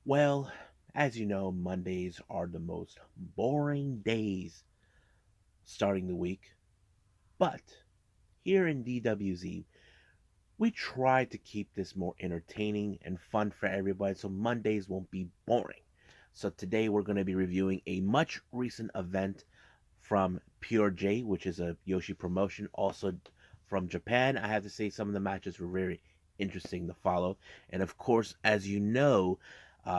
Well, as you know, Mondays are the most boring days starting the week. But here in DWZ, we try to keep this more entertaining and fun for everybody so Mondays won't be boring. So today we're going to be reviewing a much recent event from Pure J, which is a Joshi promotion, also from Japan. I have to say some of the matches were very interesting to follow. And of course, as you know,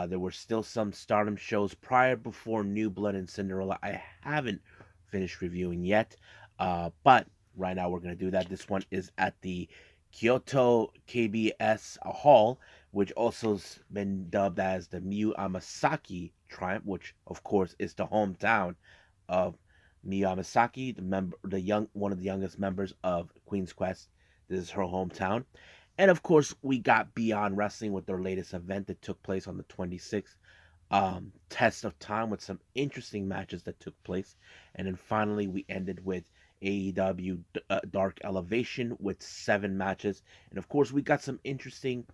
there were still some Stardom shows prior before New Blood and Cinderella. I haven't finished reviewing yet, but right now we're going to do that. This one is at the Kyoko KBS Hall, which also's been dubbed as the Miyu Amasaki Triumph, which of course is the hometown of Miyu Amasaki, one of the youngest members of Queen's Quest. This is her hometown. And of course, we got Beyond Wrestling with their latest event that took place on the 26th. Test of Time with some interesting matches that took place. And then finally, we ended with AEW Dark Elevation with 7 matches. And of course, we got some interesting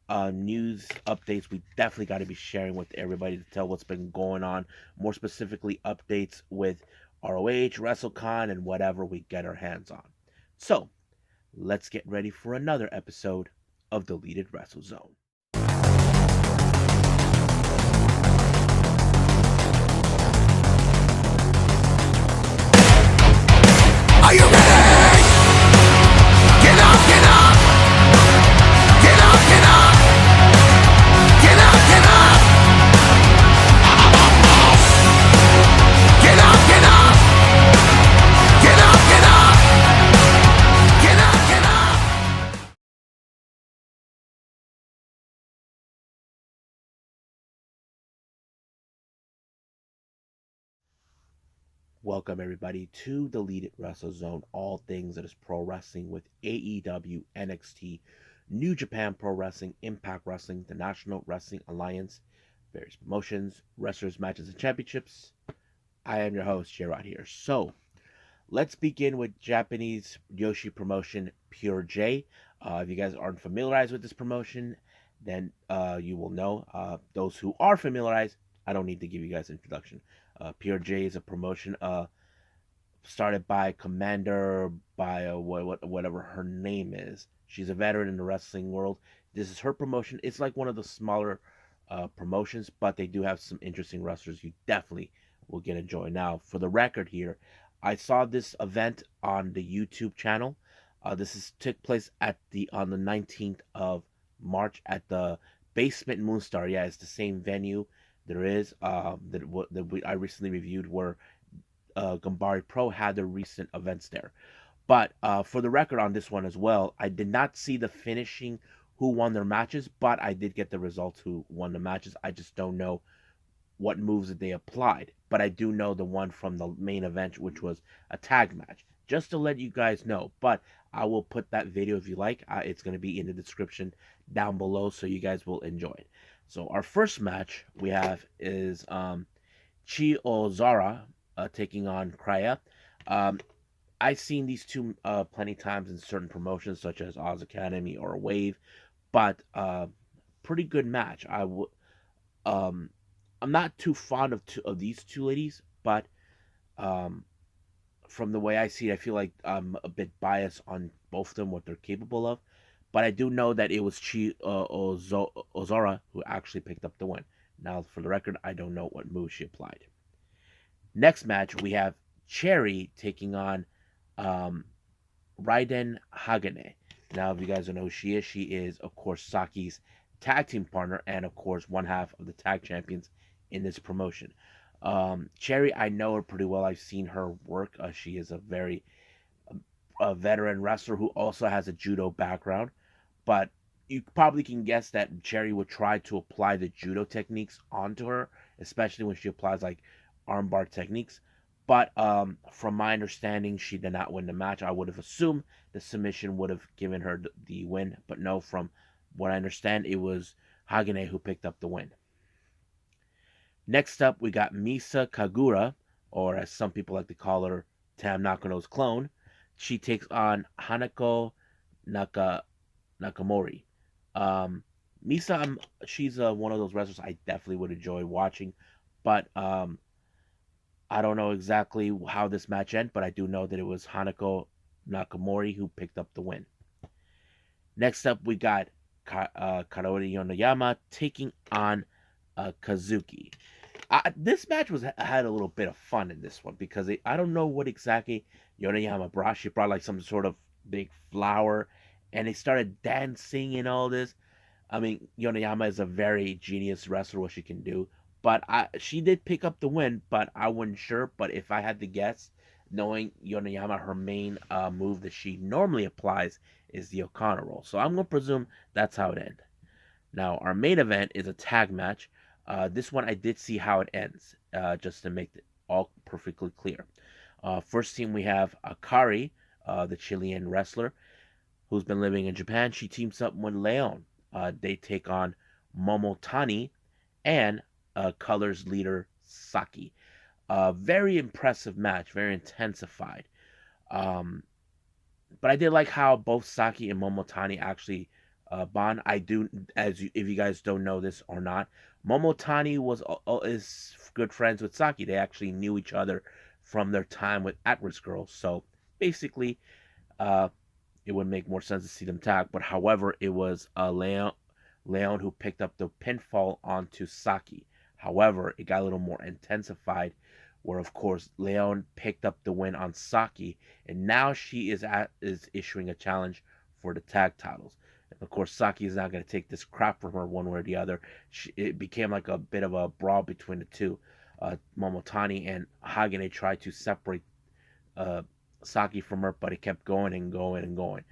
news updates we definitely got to be sharing with everybody to tell what's been going on. More specifically, updates with ROH, WrestleCon, and whatever we get our hands on. So, let's get ready for another episode of Deleted Wrestle Zone. Are you ready? Get up, get up! Get up, get up! Get up, get up! Get up, get up! Get up, get up! Get up, get up! Welcome everybody to Deleted Wrestle Zone, all things that is pro wrestling with AEW, NXT, New Japan Pro Wrestling, Impact Wrestling, the National Wrestling Alliance, various promotions, wrestlers, matches, and championships. I am your host, Gerard here. So, let's begin with Japanese Joshi promotion Pure J. If you guys aren't familiarized with this promotion, then you will know. Those who are familiarized, I don't need to give you guys an introduction. Pure J is a promotion started by Commander by whatever her name is. She's a veteran in the wrestling world. This is her promotion. It's like one of the smaller promotions, but they do have some interesting wrestlers you definitely will get enjoy. Now, for the record here, I saw this event on the YouTube channel. Took place at the on the 19th of March at the Basement Monstar. Yeah, it's the same venue there is I recently reviewed where Gambari Pro had their recent events there. But for the record on this one as well, I did not see the finishing who won their matches, but I did get the results who won the matches. I just don't know what moves that they applied. But I do know the one from the main event, which was a tag match. Just to let you guys know. But I will put that video if you like. It's going to be in the description down below so you guys will enjoy it. So our first match we have is Chi Ozara taking on Kraya. Um, I've seen these two plenty times in certain promotions such as Oz Academy or Wave, but pretty good match. Um, I'm not too fond of these two ladies, but um, from the way I see it, I feel like I'm a bit biased on both of them, what they're capable of. But I do know that it was Ozora who actually picked up the win. Now, for the record, I don't know what move she applied. Next match, we have Cherry taking on um, Raiden Hagane. Now, if you guys don't know who she is, of course, Saki's tag team partner and, of course, one half of the tag champions in this promotion. Cherry, I know her pretty well. I've seen her work. She is a very veteran wrestler who also has a judo background. But you probably can guess that Cherry would try to apply the judo techniques onto her, especially when she applies like armbar techniques. But from my understanding, she did not win the match. I would have assumed the submission would have given her the win, but no, from what I understand, it was Hagane who picked up the win. Next up, we got Misa Kagura, or as some people like to call her, Tam Nakano's clone. She takes on Hanako Nakamori. Um, Misa, she's one of those wrestlers I definitely would enjoy watching, but I don't know exactly how this match ended, but I do know that it was Hanako Nakamori who picked up the win. Next up, we got Kaori Yonoyama taking on Kazuki. This match had a little bit of fun in this one because I don't know what exactly Yonoyama brought. She brought like some sort of big flower, and they started dancing and all this. I mean, Yonoyama is a very genius wrestler, what she can do. But she did pick up the win, but I wasn't sure. But if I had to guess, knowing Yonoyama, her main move that she normally applies is the Okana roll. So I'm going to presume that's how it ended. Now, our main event is a tag match. This one, I did see how it ends, just to make it all perfectly clear. First team, we have Akari, the Chilean wrestler who's been living in Japan. She teams up with Leon. They take on Momotani and Colors leader Saki. Very impressive match, very intensified. Um, but I did like how both Saki and Momotani actually bond. I do, if you guys don't know this or not, Momotani is good friends with Saki. They actually knew each other from their time with At-Risk Girls. So basically, uh, it would make more sense to see them tag. But however, it was Leon who picked up the pinfall onto Saki. However, it got a little more intensified, where of course Leon picked up the win on Saki, and now she is issuing a challenge for the tag titles. And of course, Saki is not going to take this crap from her one way or the other. It became like a bit of a brawl between the two. Momotani and Hagane tried to separate uh, Saki from her, but it kept going and going and going.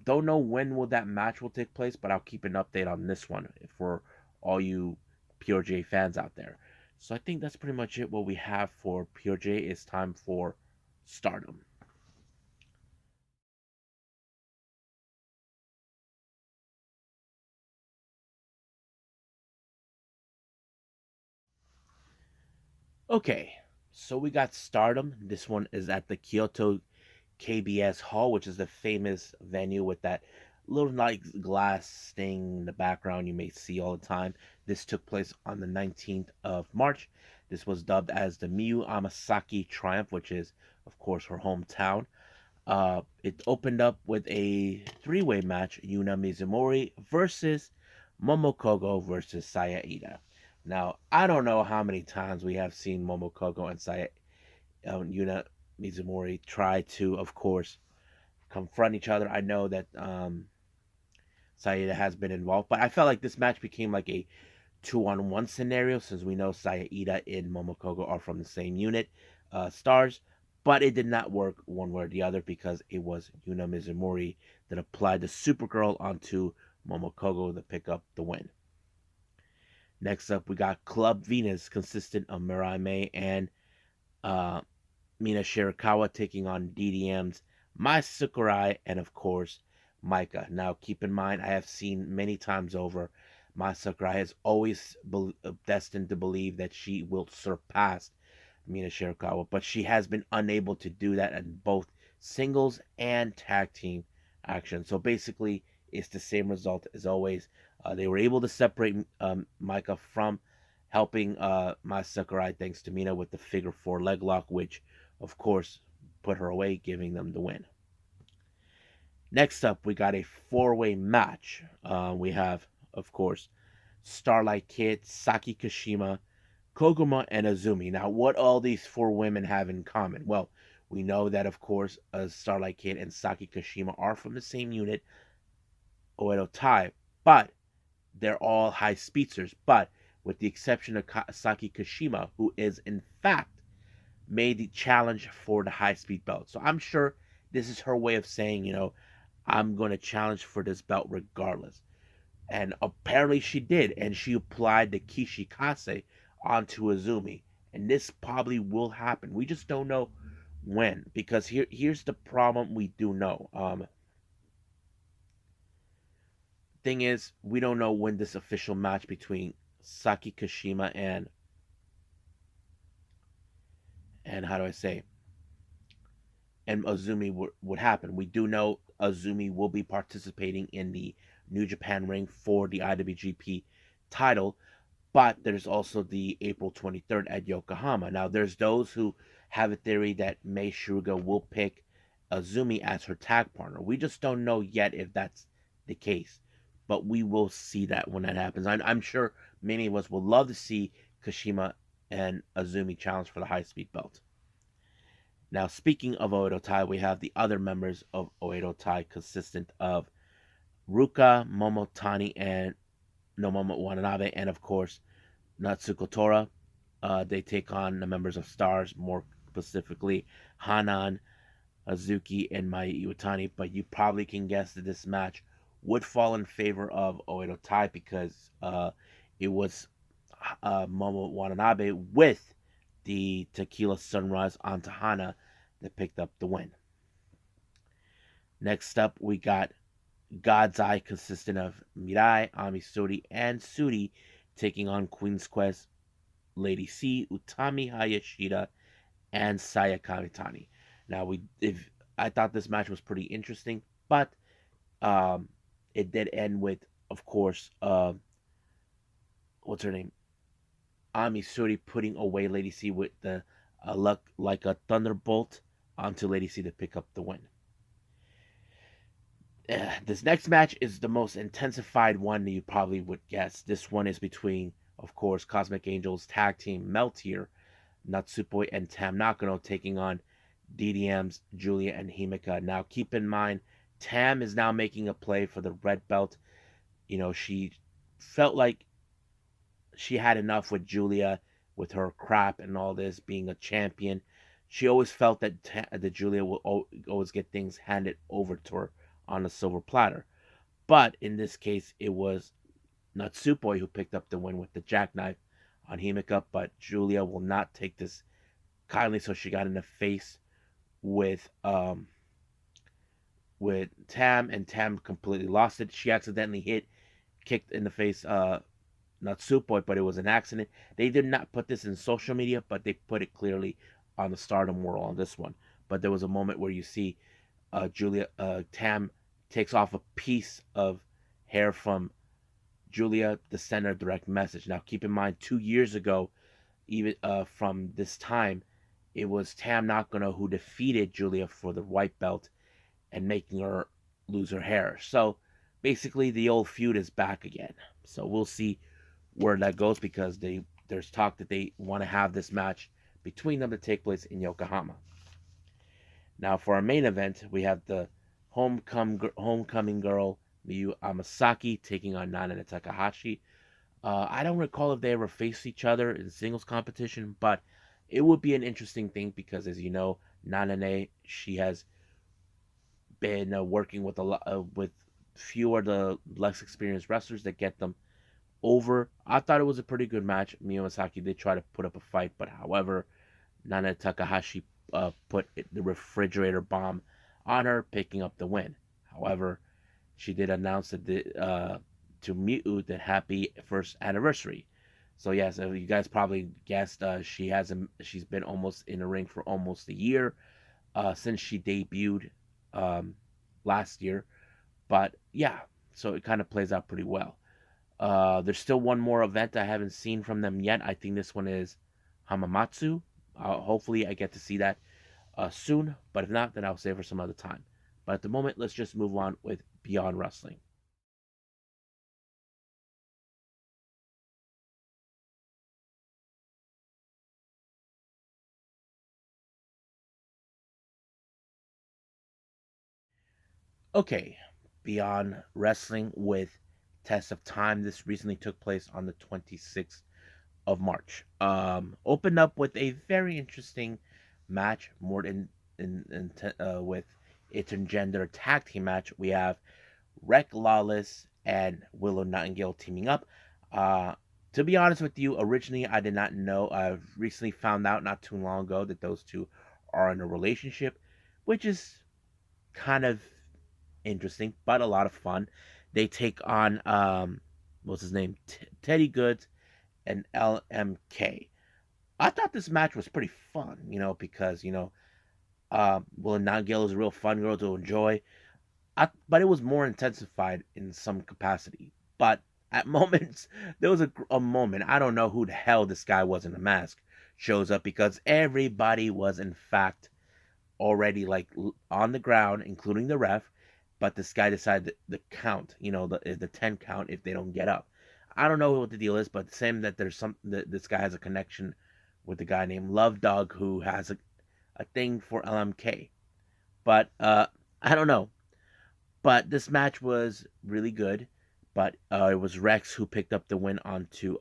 Don't know when will that match will take place, but I'll keep an update on this one for all you Pure J fans out there. So I think that's pretty much it. What we have for Pure J. It's time for Stardom. Okay, so we got Stardom. This one is at the Kyoto KBS Hall, which is the famous venue with that little like glass thing in the background you may see all the time. This took place on the 19th of March. This was dubbed as the Miyu Amasaki Triumph, which is, of course, her hometown. It opened up with a three-way match: Yuna Mizumori versus Momokogo versus Saya Ida. Now, I don't know how many times we have seen Momokogo and Yuna Mizumori try to, of course, confront each other. I know that Saida has been involved, but I felt like this match became like a two-on-one scenario since we know Saida and Momokogo are from the same unit, stars. But it did not work one way or the other because it was Yuna Mizumori that applied the Supergirl onto Momokogo to pick up the win. Next up, we got Club Venus, consistent of Mirai May and uh, Mina Shirakawa taking on DDM's Mai Sakurai and, of course, Micah. Now, keep in mind, I have seen many times over, Mai Sakurai has always destined to believe that she will surpass Mina Shirakawa, but she has been unable to do that in both singles and tag team action. So basically, it's the same result as always. They were able to separate Micah from helping Mai Sakurai thanks to Mina with the figure four leg lock, which of course put her away, giving them the win. Next up, we got a four-way match. We have, of course, Starlight Kid, Saki Kashima, Koguma, and Azumi. Now, what all these four women have in common? Well, we know that, of course, Starlight Kid and Saki Kashima are from the same unit, Oedo Tai, but they're all high speedsters. But with the exception of Saki Kashima, who is in fact made the challenge for the high speed belt. So I'm sure this is her way of saying, I'm going to challenge for this belt regardless. And apparently she did, and she applied the Kishikase onto Azumi. And this probably will happen. We just don't know when, because here's the problem we do know. Thing is, we don't know when this official match between Saki Kashima and how do I say, and Azumi would happen. We do know Azumi will be participating in the New Japan ring for the IWGP title. But there's also the April 23rd at Yokohama. Now, there's those who have a theory that Mei Suruga will pick Azumi as her tag partner. We just don't know yet if that's the case. But we will see that when that happens. I'm sure many of us would love to see Kashima and Azumi challenge for the high speed belt. Now, speaking of Oedo Tai, we have the other members of Oedo Tai consistent of Ruka Momotani and Nomomo Watanabe, and of course Natsuko Tora. They take on the members of Stars, more specifically Hanan, Azuki, and Mai Iwatani. But you probably can guess that this match would fall in favor of Oedo Tai because it was Momo Watanabe with the Tequila Sunrise on Tahana that picked up the win. Next up, we got God's Eye, consisting of Mirai, Ami Suri, and Suri, taking on Queen's Quest, Lady C, Utami Hayashida, and Saya Kamitani. Now, I thought this match was pretty interesting, but um, it did end with, of course, what's her name, Ami Suri putting away Lady C with the luck like a thunderbolt onto Lady C to pick up the win. This next match is the most intensified one that you probably would guess. This one is between, of course, Cosmic Angels tag team Meltier, Natsupoi, and Tam Nakano taking on DDM's Julia and Himeka. Now, keep in mind, Tam is now making a play for the red belt. You know, she felt like she had enough with Julia, with her crap and all this, being a champion. She always felt that Julia will always get things handed over to her on a silver platter. But in this case, it was Natsupoi who picked up the win with the jackknife on Himeka, but Julia will not take this kindly, so she got in the face with Tam, and Tam completely lost it. She accidentally kicked in the face Natsupoi, but it was an accident. They did not put this in social media, but they put it clearly on the Stardom World on this one. But there was a moment where you see Tam takes off a piece of hair from Julia to send her a direct message. Now, keep in mind, 2 years ago, even from this time, it was Tam Nakano who defeated Julia for the white belt and making her lose her hair. So basically, the old feud is back again. So we'll see where that goes, because there's talk that they want to have this match between them to take place in Yokohama. Now, for our main event, we have the homecoming girl Miyu Amasaki taking on Nana Takahashi. I don't recall if they ever faced each other in singles competition, but it would be an interesting thing because, as you know, Nana, she has been working with with few of the less experienced wrestlers that get them over. I thought it was a pretty good match. Miyu Amasaki did try to put up a fight, but however, Nana Takahashi put the refrigerator bomb on her, picking up the win. However, she did announce that to Miyu the happy first anniversary. So yes, you guys probably guessed she's been almost in the ring for almost a year since she debuted last year. But yeah, so it kind of plays out pretty well. There's still one more event I haven't seen from them yet. I think this one is Hamamatsu. Hopefully, I get to see that soon. But if not, then I'll save for some other time. But at the moment, let's just move on with Beyond Wrestling. Okay, Beyond Wrestling with Test of Time. This recently took place on the 26th of March. Opened up with a very interesting match, more with intergender tag team match. We have Wreck Lawless and Willow Nightingale teaming up. To be honest with you, originally I did not know. I've recently found out not too long ago that those two are in a relationship, which is kind of interesting, but a lot of fun. They take on what's his name, Teddy Goods and LMK. I thought this match was pretty fun, because Willow Nightingale is a real fun girl to enjoy. but it was more intensified in some capacity. But at moments, there was a moment, I don't know who the hell this guy was in a mask, shows up because everybody was, in fact, already like on the ground, including the ref. But this guy decided the count, the 10 count if they don't get up. I don't know what the deal is, but same that there's some that this guy has a connection with the guy named Love Dog who has a thing for LMK. But I don't know. But this match was really good. But it was Rex who picked up the win onto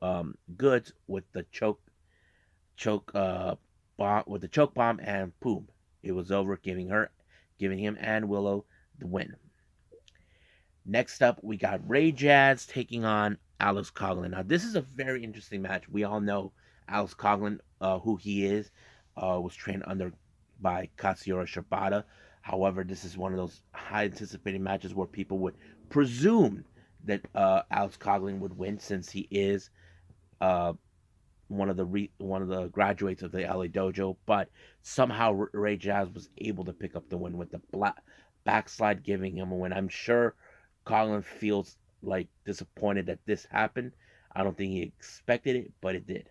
Goods with the choke bomb with the choke bomb, and boom, it was over, giving him and Willow the win. Next up, we got Ray Jazz taking on Alex Coughlin. Now, this is a very interesting match. We all know Alex Coughlin, who he is, was trained under by Katsuyori Shibata. However, this is one of those high anticipated matches where people would presume that Alex Coughlin would win since he is uh, one of the graduates of the LA Dojo, but somehow Ray Jazz was able to pick up the win with the backslide, giving him a win. I'm sure Colin feels like disappointed that this happened. I don't think he expected it, but it did.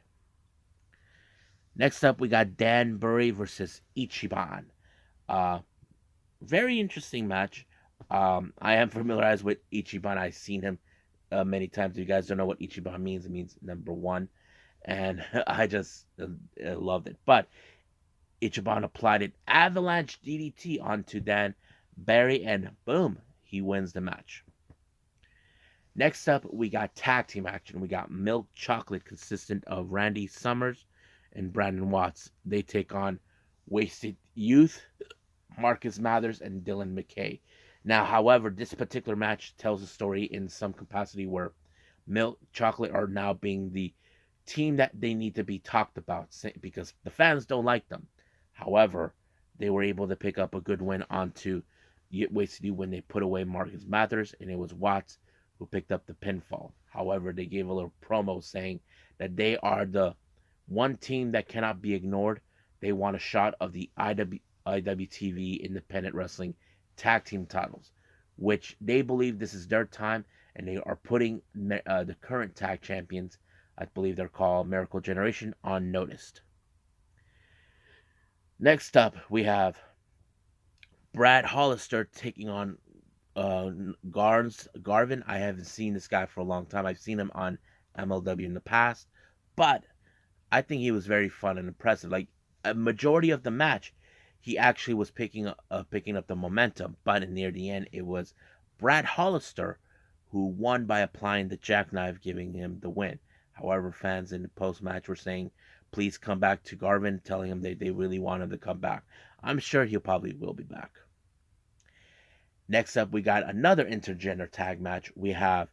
Next up, we got Dan Burry versus Ichiban. Uh, Very interesting match. I am familiarized with Ichiban. I've seen him many times. If you guys don't know what Ichiban means, it means number one, and I just loved it. But Ichiban applied an avalanche DDT onto Dan Barry, and boom, he wins the match. Next up, we got tag team action. We got Milk Chocolate, consistent of Randy Summers and Brandon Watts. They take on Wasted Youth, Marcus Mathers, and Dylan McKay. Now, however, this particular match tells a story in some capacity where Milk Chocolate are now being the team that they need to be talked about because the fans don't like them. However, they were able to pick up a good win onto Wasted Youth when they put away Marcus Mathers, and it was Watts who picked up the pinfall. However, they gave a little promo saying that they are the one team that cannot be ignored. They want a shot of the IWTV Independent Wrestling Tag Team titles, which they believe this is their time, and they are putting the current tag champions, I believe they're called Miracle Generation, on notice. Next up, we have Brad Hollister taking on Garvin. I haven't seen this guy for a long time. I've seen him on MLW in the past, but I think he was very fun and impressive. Like a majority of the match, he actually was picking up the momentum. But near the end, it was Brad Hollister who won by applying the jackknife, giving him the win. However, fans in the post match were saying, "Please come back" to Garvin, telling him they really want him to come back. I'm sure he probably will be back. Next up, we got another intergender tag match. We have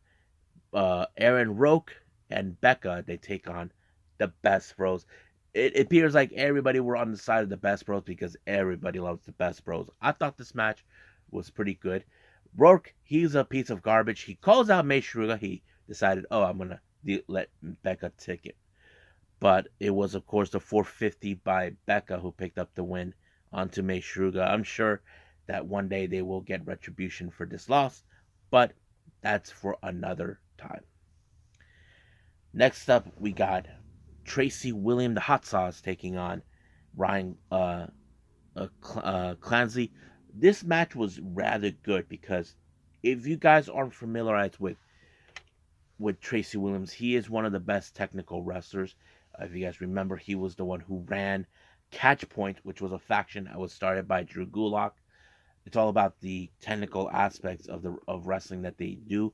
Aaron Roque and Becca. They take on the Best Bros. It appears like everybody were on the side of the Best Bros because everybody loves the Best Bros. I thought this match was pretty good. Rourke, he's a piece of garbage. He calls out Mei Shruga. He decided, oh, I'm going to let Becca take it. But it was, of course, the 450 by Becca who picked up the win onto Mei Shruga. I'm sure that one day they will get retribution for this loss, but that's for another time. Next up, we got Tracy William, the Hot Sauce, taking on Ryan Clancy. This match was rather good because if you guys aren't familiarized with Tracy Williams, he is one of the best technical wrestlers. If you guys remember, he was the one who ran Catch Point, which was a faction that was started by Drew Gulak. It's all about the technical aspects of wrestling that they do.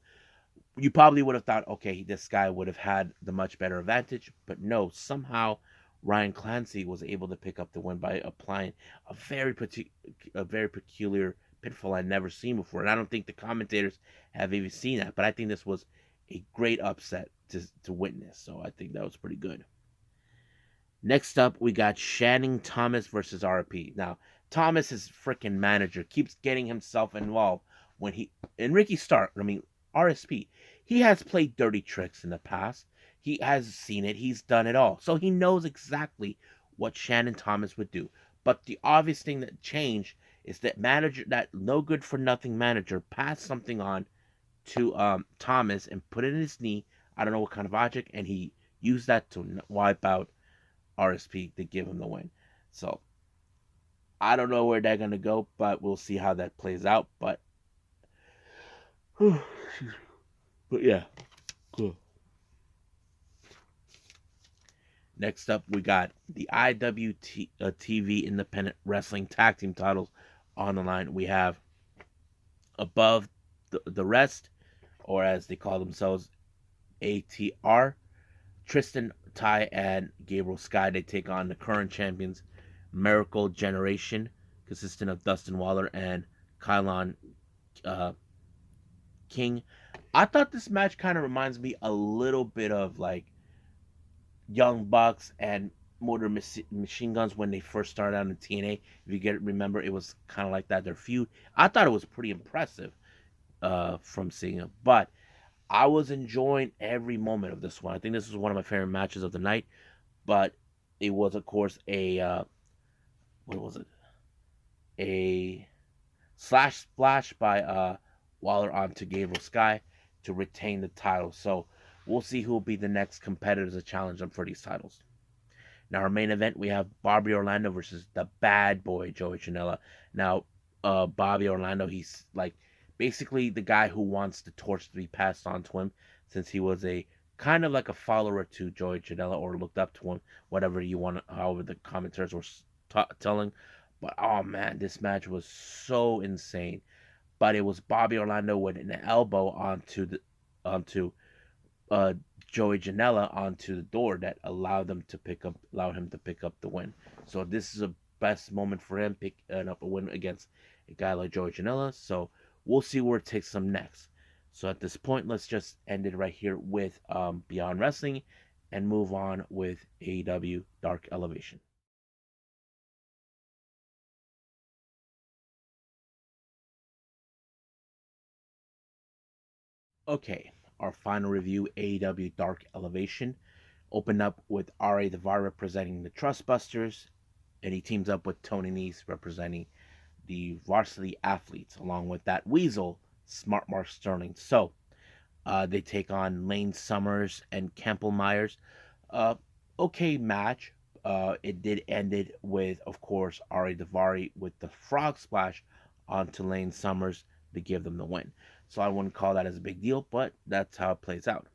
You probably would have thought, okay, this guy would have had the much better advantage, but no, somehow Ryan Clancy was able to pick up the win by applying a very peculiar pitfall I'd never seen before, and I don't think the commentators have even seen that. But I think this was a great upset to witness, so I think that was pretty good. Next up, we got Channing Thomas versus RP. Now, Thomas, his freaking manager, keeps getting himself involved when Ricky Stark, RSP, he has played dirty tricks in the past. He has seen it. He's done it all. So he knows exactly what Shannon Thomas would do. But the obvious thing that changed It's that manager, that no good for nothing manager, passed something on to Thomas and put it in his knee. I don't know what kind of object, and he used that to wipe out RSP to give him the win. So I don't know where they're gonna go, but we'll see how that plays out. But yeah, cool. Next up, we got the IWTV Independent Wrestling Tag Team titles on the line. We have above the rest, or as they call themselves, ATR. Tristan, Ty, and Gabriel Sky. They take on the current champions, Miracle Generation, consisting of Dustin Waller and Kylon uh, King. I thought this match kind of reminds me a little bit of like Young Bucks and Motor Machine Guns when they first started out in TNA. If you remember, it was kind of like that, their feud. I thought it was pretty impressive from seeing it, but I was enjoying every moment of this one. I think this was one of my favorite matches of the night, but it was, of course, a what was it? A slash splash by Waller onto Gabriel Sky to retain the title. So we'll see who will be the next competitors to challenge them for these titles. Now, our main event, we have Bobby Orlando versus the bad boy, Joey Janela. Now, Bobby Orlando, he's like basically the guy who wants the torch to be passed on to him since he was a kind of like a follower to Joey Janela or looked up to him, whatever you want, however the commentators were telling. But oh man, this match was so insane. But it was Bobby Orlando with an elbow onto uh, Joey Janela onto the door that allowed him to pick up the win. So this is a best moment for him picking up a win against a guy like Joey Janela. So we'll see where it takes him next. So at this point, let's just end it right here with Beyond Wrestling and move on with AEW Dark Elevation. Okay, our final review, AEW Dark Elevation, opened up with R.A. Daivari representing the Trustbusters, and he teams up with Tony Nese representing the Varsity Athletes, along with that Weasel, Smart Mark Sterling. So they take on Lane Summers and Campbell Myers. Okay match. It did ended with, of course, R.A. Daivari with the frog splash onto Lane Summers to give them the win. So I wouldn't call that as a big deal, but that's how it plays out.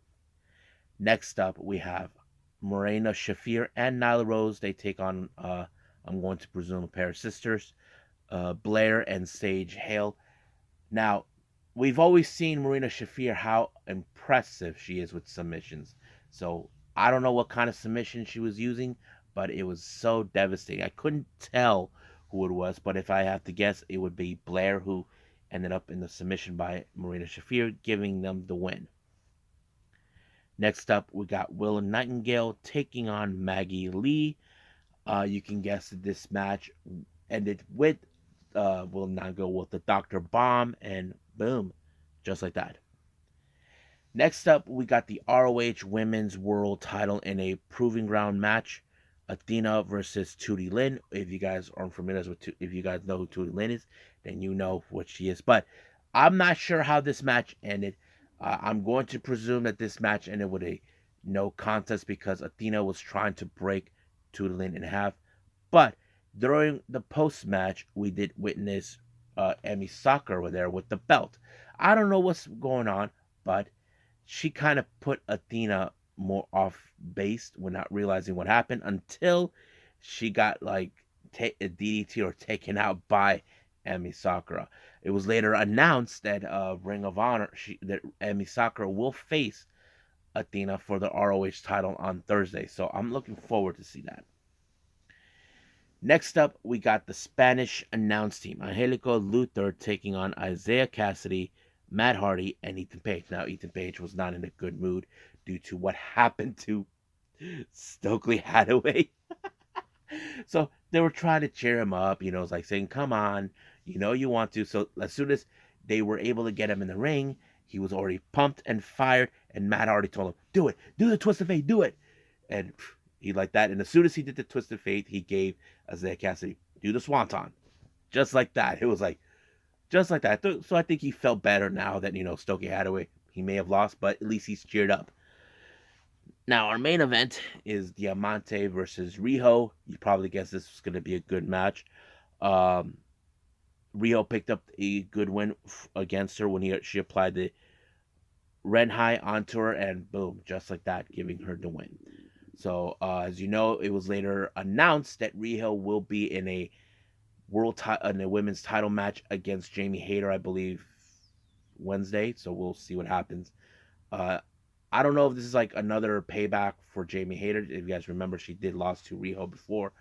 Next up, we have Morena Shafir and Nyla Rose. They take on, I'm going to presume, a pair of sisters, Blair and Sage Hale. Now, we've always seen Marina Shafir how impressive she is with submissions. So I don't know what kind of submission she was using, but it was so devastating. I couldn't tell who it was, but if I have to guess, it would be Blair, who ended up in the submission by Marina Shafir, giving them the win. Next up, we got Will Nightingale taking on Maggie Lee. You can guess that this match ended with Will Nightingale with the Dr. Bomb, and boom, just like that. Next up, we got the ROH Women's World Title in a Proving Ground match. Athena versus Tootie Lynn. If you guys aren't familiar with, if you guys know who Tootie Lynn is, then you know what she is. But I'm not sure how this match ended. I'm going to presume that this match ended with a no contest because Athena was trying to break Tootie Lynn in half. But during the post match, we did witness Emi Sakura there with the belt. I don't know what's going on, but she kind of put Athena more off base when not realizing what happened until she got like a DDT or taken out by Emi Sakura. It was later announced that Ring of Honor that Emi Sakura will face Athena for the ROH title on Thursday. So I'm looking forward to see that. Next up, we got the Spanish announce team. Angelico Luther taking on Isaiah Cassidy, Matt Hardy, and Ethan Page. Now, Ethan Page was not in a good mood due to what happened to Stokely Hathaway. So they were trying to cheer him up, you know, it's like saying, come on, you know you want to. So as soon as they were able to get him in the ring, he was already pumped and fired, and Matt Hardy told him, do it, do the twist of fate, do it. And he liked that. And as soon as he did the twist of fate, he gave Isaiah Cassidy, do the swanton. just like that. It was like just like that. So I think he felt better now that Stokey Hathaway, he may have lost, but at least he's cheered up. Now our main event is Diamante versus Riho. You probably guess this was going to be a good match. Um, Riho picked up a good win against her when she applied the Renhai onto her, and boom, just like that, giving her the win. So as you know, it was later announced that Riho will be in a in a women's title match against Jamie Hayter, I believe, Wednesday. So we'll see what happens. Uh, I don't know if this is like another payback for Jamie Hayter. If you guys remember, she did lose to Riho before,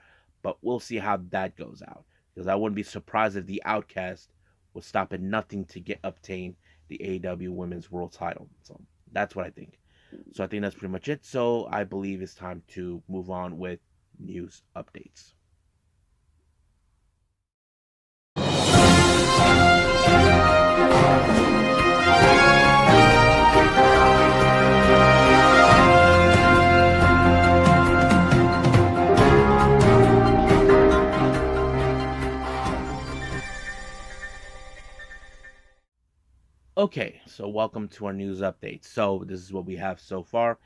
but we'll see how that goes out. Because I wouldn't be surprised if the Outcast was stop at nothing to get obtain the AEW Women's World Title. So that's what I think. So I think that's pretty much it. So I believe it's time to move on with news updates. Okay, so welcome to our news update. So this is what we have so far.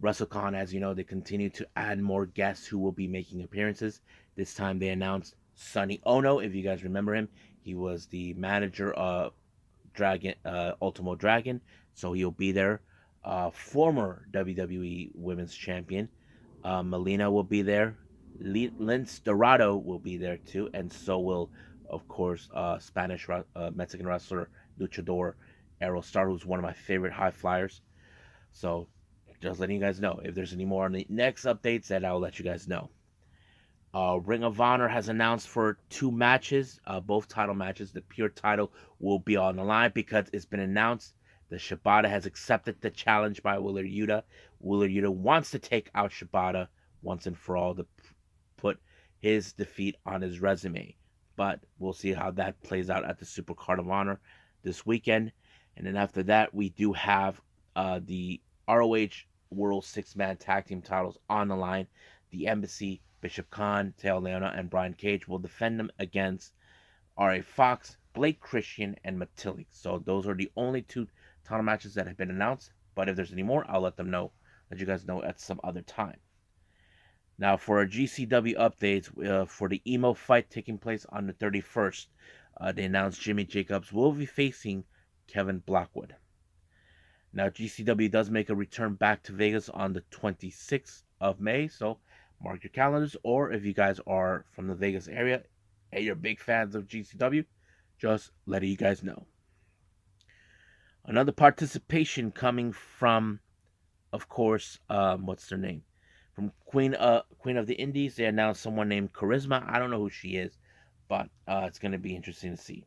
WrestleCon, as you know, they continue to add more guests who will be making appearances. This time they announced Sonny Ono. If you guys remember him, he was the manager of Ultimo Dragon, so he'll be there. Former WWE Women's Champion Melina will be there. Lince Dorado will be there too, and so will, of course, Spanish Mexican wrestler Luchador Aerostar, who's one of my favorite high flyers. So, just letting you guys know. If there's any more on the next updates, then I'll let you guys know. Ring of Honor has announced for 2 matches, both title matches. The pure title will be on the line because it's been announced that Shibata has accepted the challenge by Wheeler Yuta. Wheeler Yuta wants to take out Shibata once and for all to put his defeat on his resume. But we'll see how that plays out at the Super Card of Honor this weekend. And then after that, we do have the ROH World Six-Man Tag Team titles on the line. The Embassy, Bishop Khan, Teo Leona, and Brian Cage will defend them against R.A. Fox, Blake Christian, and Matillic. So those are the only 2 title matches that have been announced. But if there's any more, I'll let you guys know at some other time. Now for our GCW updates, for the emo fight taking place on the 31st, they announced Jimmy Jacobs will be facing Kevin Blackwood. Now GCW does make a return back to Vegas on the 26th of May, so mark your calendars. Or if you guys are from the Vegas area and you're big fans of GCW, just letting you guys know. Another participation coming from, of course, what's their name? From Queen of the Indies, they announced someone named Charisma. I don't know who she is, but it's going to be interesting to see.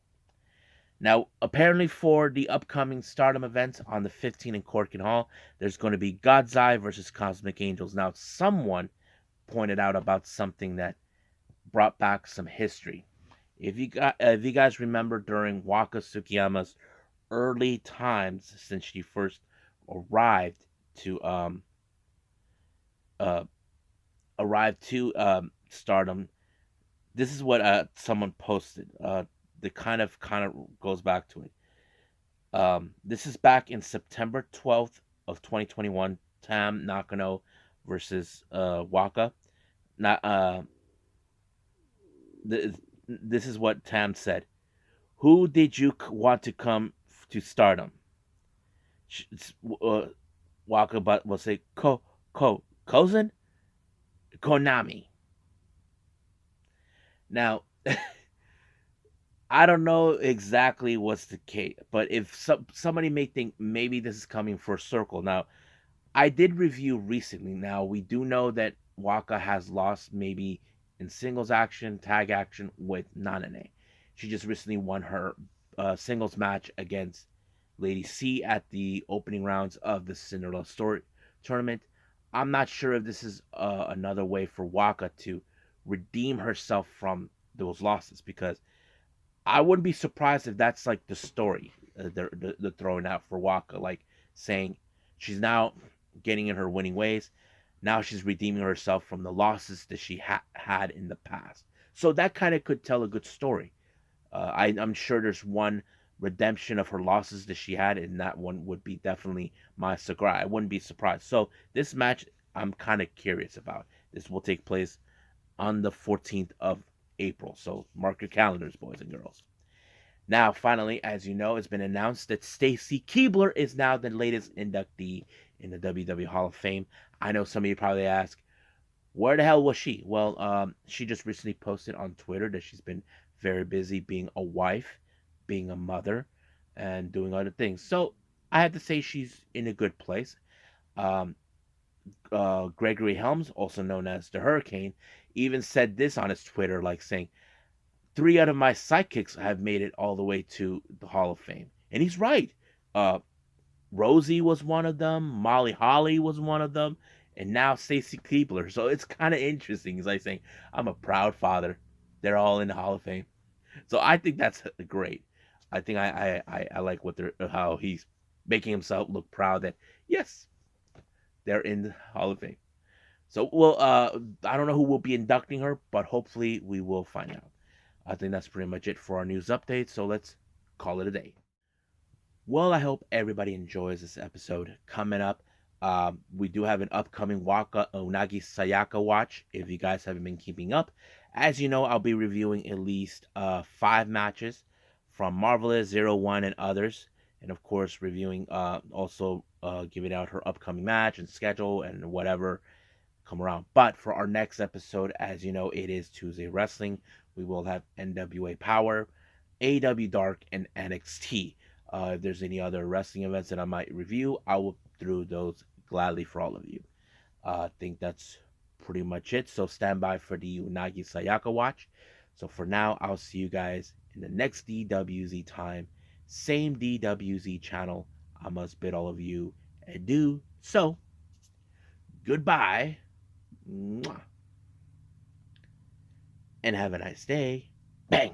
Now, apparently for the upcoming Stardom event on the 15th in Corkin Hall, there's going to be God's Eye versus Cosmic Angels. Now, someone pointed out about something that brought back some history. If you guys remember during Waka Tsukiyama's early times since she first arrived to Stardom, this is what someone posted. That kind of goes back to it. This is back in September 12th of 2021. Tam Nakano versus Waka. This is what Tam said. Who did you want to come to Stardom? Waka but will say Kozen Konami. Now, I don't know exactly what's the case, but if somebody may think maybe this is coming for a circle. Now, I did review recently. Now, we do know that Waka has lost maybe in singles action, tag action with Nanane. She just recently won her singles match against Lady C at the opening rounds of the Cinderella Story tournament. I'm not sure if this is another way for Waka to redeem herself from those losses, because I wouldn't be surprised if that's like the story they're throwing out for Waka, like saying she's now getting in her winning ways. Now she's redeeming herself from the losses that she had in the past. So that kind of could tell a good story. I'm sure there's one redemption of her losses that she had, and that one would be definitely my Sakurai. I wouldn't be surprised. So this match, I'm kind of curious about. This will take place on the 14th of April. So mark your calendars, boys and girls. Now, finally, as you know, it's been announced that Stacy Keibler is now the latest inductee in the WWE Hall of Fame. I know some of you probably ask, where the hell was she? Well, she just recently posted on Twitter that she's been very busy being a wife, being a mother, and doing other things. So I have to say she's in a good place. Um, Gregory Helms, also known as the Hurricane, even said this on his Twitter, like saying, three out of my sidekicks have made it all the way to the Hall of Fame. And he's right. Uh, Rosie was one of them. Molly Holly was one of them. And now Stacy Keibler. So it's kind of interesting. He's like saying, I'm a proud father. They're all in the Hall of Fame. So I think that's great. I think I like what they're how he's making himself look proud that yes, they're in the Hall of Fame. So well, I don't know who will be inducting her, but hopefully we will find out. I think that's pretty much it for our news update. So let's call it a day. Well, I hope everybody enjoys this episode. Coming up, we do have an upcoming Waka Unagi Sayaka watch. If you guys haven't been keeping up, as you know, I'll be reviewing at least 5 matches from Marvelous, Zero One, and others, and of course, reviewing also giving out her upcoming match and schedule and whatever come around. But for our next episode, as you know, it is Tuesday Wrestling. We will have NWA Power, AEW Dark, and NXT. If there's any other wrestling events that I might review, I will through those gladly for all of you. I think that's pretty much it. So stand by for the Unagi Sayaka watch. So for now, I'll see you guys in the next DWZ time. Same DWZ channel. I must bid all of you adieu. So, goodbye. Mwah. And have a nice day. Bang.